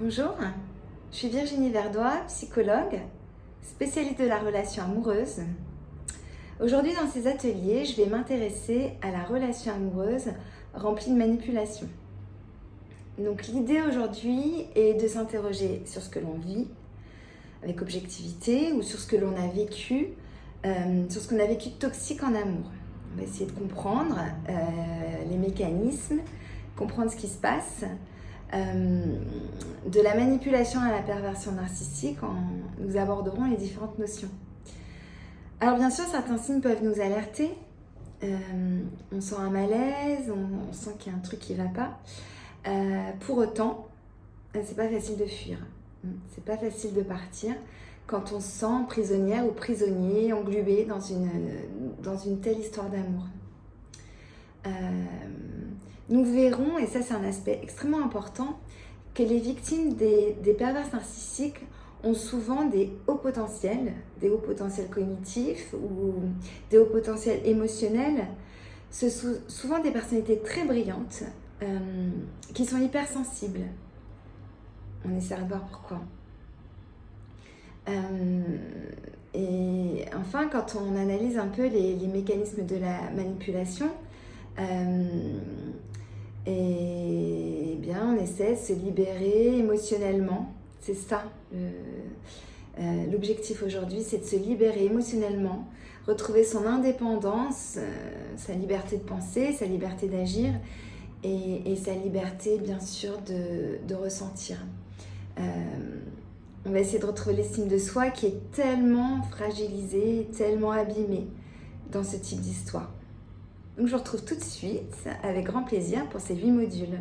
Bonjour, je suis Virginie Verdois, psychologue, spécialiste de la relation amoureuse. Aujourd'hui, dans ces ateliers, je vais m'intéresser à la relation amoureuse remplie de manipulation. Donc l'idée aujourd'hui est de s'interroger sur ce que l'on vit avec objectivité ou sur ce que l'on a vécu, sur ce qu'on a vécu de toxique en amour. On va essayer de comprendre les mécanismes, comprendre ce qui se passe. De la manipulation à la perversion narcissique, nous aborderons les différentes notions. Alors bien sûr, certains signes peuvent nous alerter. On sent un malaise, on sent qu'il y a un truc qui ne va pas. Pour autant, c'est pas facile de fuir. C'est pas facile de partir quand on se sent prisonnière ou prisonnier, englobé dans une telle histoire d'amour. Nous verrons, et ça c'est un aspect extrêmement important, que les victimes des pervers narcissiques ont souvent des hauts potentiels cognitifs ou des hauts potentiels émotionnels. Ce sont souvent des personnalités très brillantes qui sont hypersensibles. On essaiera de voir pourquoi. Et enfin, quand on analyse un peu les mécanismes de la manipulation, et bien on essaie de se libérer émotionnellement. C'est ça l'objectif aujourd'hui, c'est de se libérer émotionnellement, retrouver son indépendance, sa liberté de penser, sa liberté d'agir et sa liberté bien sûr de ressentir. On va essayer de retrouver l'estime de soi qui est tellement fragilisée, tellement abîmée dans ce type d'histoire. Donc je vous retrouve tout de suite avec grand plaisir pour ces 8 modules.